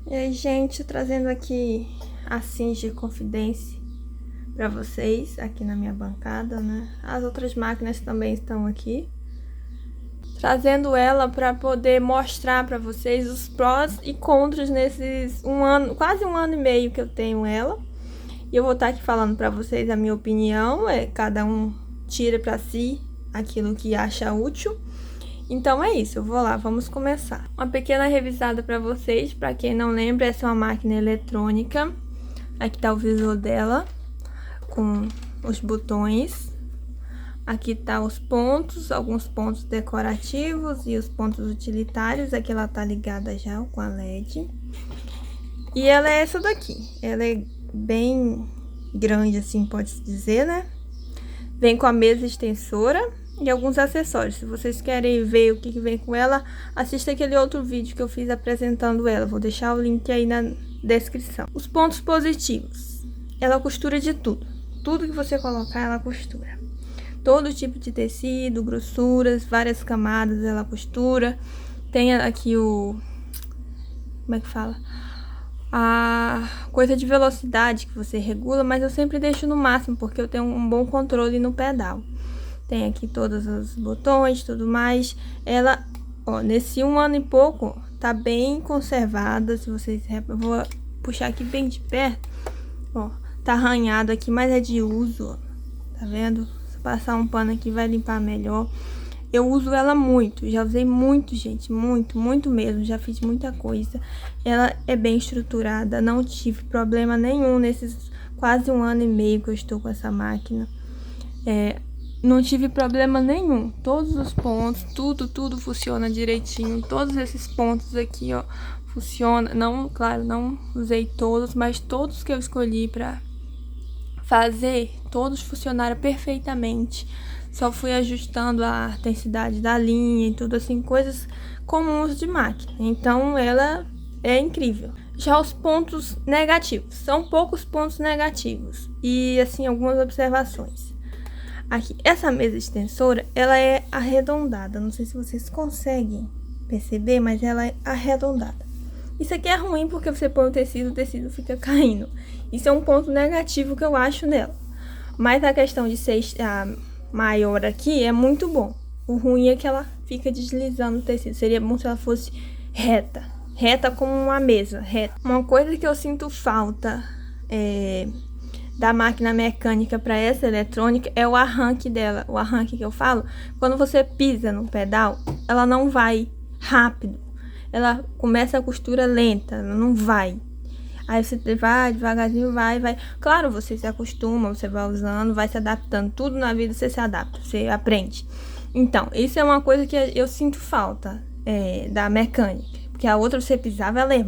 E aí, gente, trazendo aqui a Singer Confidence para vocês aqui na minha bancada, né? As outras máquinas também estão aqui. Trazendo ela para poder mostrar para vocês os prós e contras nesses quase um ano e meio que eu tenho ela. E eu vou estar aqui falando para vocês a minha opinião, cada um tira para si aquilo que acha útil. Então é isso, eu vou lá, vamos começar. Uma pequena revisada para vocês, para quem não lembra, essa é uma máquina eletrônica. Aqui tá o visor dela, com os botões. Aqui tá os pontos, alguns pontos decorativos e os pontos utilitários. Aqui ela tá ligada já com a LED. E ela é essa daqui, ela é bem grande assim, pode-se dizer, né? Vem com a mesa extensora e alguns acessórios. Se vocês querem ver o que vem com ela, assista aquele outro vídeo que eu fiz apresentando ela. Vou deixar o link aí na descrição. Os pontos positivos. Ela costura de tudo. Tudo que você colocar, ela costura. Todo tipo de tecido, grossuras, várias camadas ela costura. Tem aqui o... como é que fala? A coisa de velocidade que você regula, mas eu sempre deixo no máximo, porque eu tenho um bom controle no pedal. Tem aqui todos os botões, tudo mais. Ela, ó, nesse um ano e pouco, tá bem conservada. Se vocês... eu vou puxar aqui bem de perto. Ó, tá arranhado aqui, mas é de uso, ó. Tá vendo? Se passar um pano aqui, vai limpar melhor. Eu uso ela muito, já usei muito, gente, muito mesmo. Já fiz muita coisa. Ela é bem estruturada, não tive problema nenhum nesses quase um ano e meio que eu estou com essa máquina. Não tive problema nenhum. Todos os pontos, tudo funciona direitinho. Todos esses pontos aqui, ó, funciona. Não, claro, não usei todos, mas todos que eu escolhi pra fazer, todos funcionaram perfeitamente. Só fui ajustando a intensidade da linha e tudo assim, coisas comuns de máquina. Então, ela é incrível. Já os pontos negativos, são poucos pontos negativos e assim algumas observações. Aqui, essa mesa extensora, ela é arredondada. Não sei se vocês conseguem perceber, mas ela é arredondada. Isso aqui é ruim porque você põe o tecido fica caindo. Isso é um ponto negativo que eu acho nela. Mas a questão de ser maior aqui é muito bom. O ruim é que ela fica deslizando o tecido. Seria bom se ela fosse reta. Reta como uma mesa, reta. Uma coisa que eu sinto falta da máquina mecânica para essa eletrônica é o arranque dela. O arranque que eu falo, quando você pisa no pedal, ela não vai rápido. Ela começa a costura lenta, ela não vai. Aí você vai devagarzinho, vai. Claro, você se acostuma, você vai usando, vai se adaptando. Tudo na vida você se adapta, você aprende. Então, isso é uma coisa que eu sinto falta da mecânica. Porque a outra você pisava, ela ia...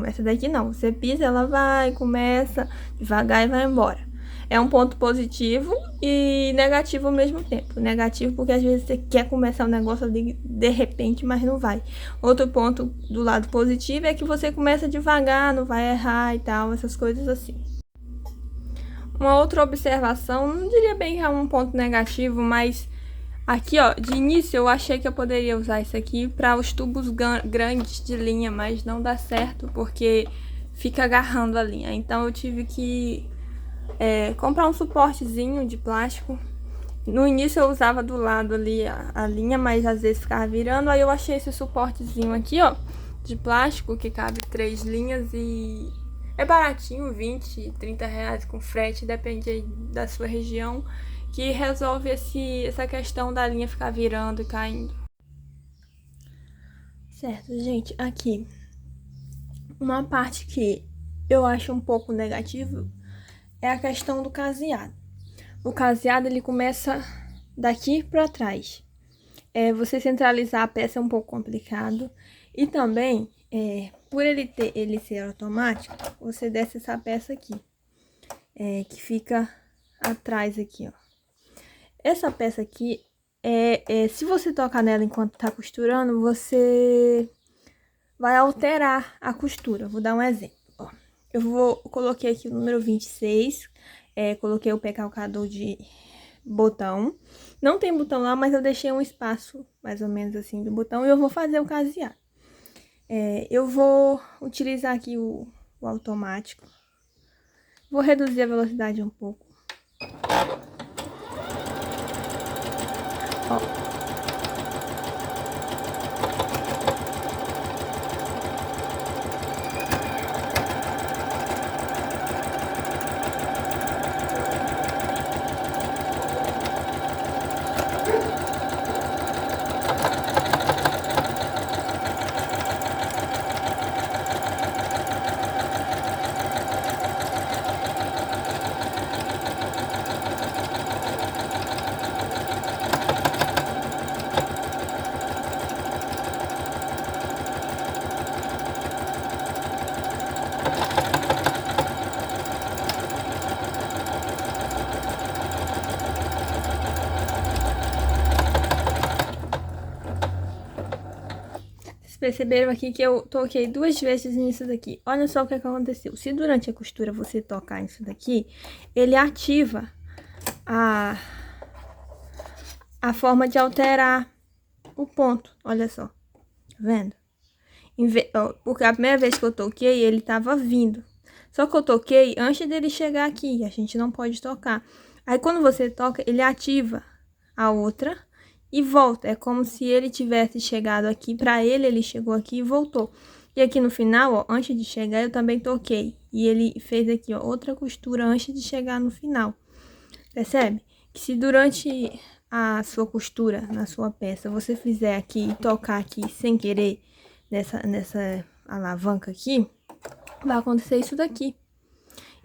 essa daqui não, você pisa, ela vai, começa devagar e vai embora. É um ponto positivo e negativo ao mesmo tempo. Negativo porque às vezes você quer começar um negócio ali de repente, mas não vai. Outro ponto do lado positivo é que você começa devagar, não vai errar e tal, essas coisas assim. Uma outra observação, não diria bem que é um ponto negativo, mas aqui, ó, de início eu achei que eu poderia usar isso aqui para os tubos grandes de linha, mas não dá certo porque fica agarrando a linha. Então eu tive que comprar um suportezinho de plástico. No início eu usava do lado ali a linha, mas às vezes ficava virando. Aí eu achei esse suportezinho aqui, ó, de plástico, que cabe 3 linhas e é baratinho, 20, 30 reais com frete, depende aí da sua região, que resolve essa questão da linha ficar virando e caindo. Certo, gente, aqui uma parte que eu acho um pouco negativo é a questão do caseado. O caseado, ele começa daqui para trás. Você centralizar a peça é um pouco complicado. E também, por ele ser automático, você desce essa peça aqui, que fica atrás aqui, ó. Essa peça aqui, se você tocar nela enquanto tá costurando, você vai alterar a costura. Vou dar um exemplo, ó. Coloquei aqui o número 26, coloquei o pé calcador de botão. Não tem botão lá, mas eu deixei um espaço, mais ou menos assim, do botão, e eu vou fazer o caseado. Eu vou utilizar aqui o automático. Vou reduzir a velocidade um pouco. Ó. Perceberam aqui que eu toquei 2 vezes nisso daqui. Olha só o que aconteceu. Se durante a costura você tocar nisso daqui, ele ativa a forma de alterar o ponto. Olha só. Tá vendo? Porque a primeira vez que eu toquei, ele tava vindo. Só que eu toquei antes dele chegar aqui. A gente não pode tocar. Aí quando você toca, ele ativa a outra e volta. É como se ele tivesse chegado aqui. Pra ele chegou aqui e voltou. E aqui no final, ó, antes de chegar, eu também toquei. E ele fez aqui, ó, outra costura antes de chegar no final. Percebe? Que se durante a sua costura, na sua peça, você fizer aqui e tocar aqui sem querer, nessa alavanca aqui, vai acontecer isso daqui.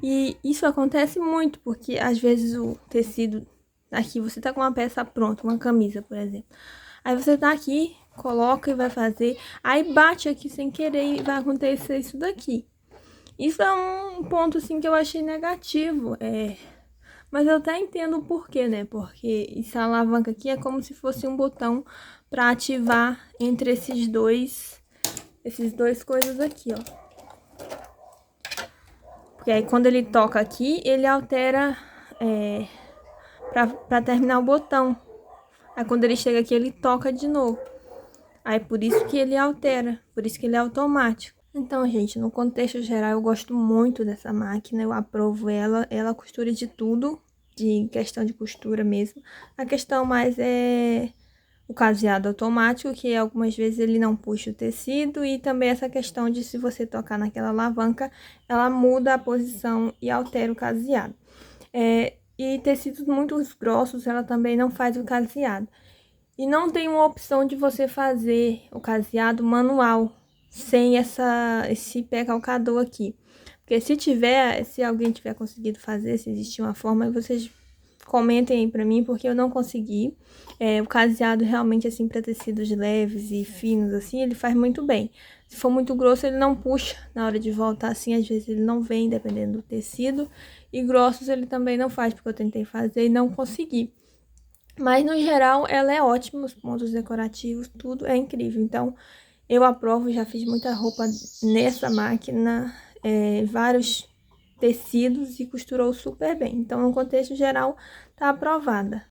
E isso acontece muito, porque às vezes o tecido... Aqui você tá com uma peça pronta, uma camisa, por exemplo. Aí você tá aqui, coloca e vai fazer. Aí bate aqui sem querer e vai acontecer isso daqui. Isso é um ponto, assim, que eu achei negativo. Mas eu até entendo o porquê, né? Porque essa alavanca aqui é como se fosse um botão pra ativar entre esses dois coisas aqui, ó. Porque aí quando ele toca aqui, ele altera... Pra terminar o botão. Aí quando ele chega aqui, ele toca de novo. Aí por isso que ele altera, por isso que ele é automático. Então, gente, no contexto geral, eu gosto muito dessa máquina, eu aprovo ela. Ela costura de tudo, de questão de costura mesmo. A questão mais é o caseado automático, que algumas vezes ele não puxa o tecido. E também essa questão de se você tocar naquela alavanca, ela muda a posição e altera o caseado. E tecidos muito grossos, ela também não faz o caseado. E não tem uma opção de você fazer o caseado manual, sem esse pé calcador aqui. Porque se alguém tiver conseguido fazer, se existir uma forma, vocês comentem aí pra mim, porque eu não consegui. O caseado realmente, assim, pra tecidos leves e finos, assim, ele faz muito bem. Se for muito grosso, ele não puxa na hora de voltar, assim, às vezes ele não vem, dependendo do tecido. E grossos ele também não faz, porque eu tentei fazer e não consegui. Mas, no geral, ela é ótima, os pontos decorativos, tudo é incrível. Então, eu aprovo, já fiz muita roupa nessa máquina, vários tecidos e costurou super bem. Então, no contexto geral, tá aprovada.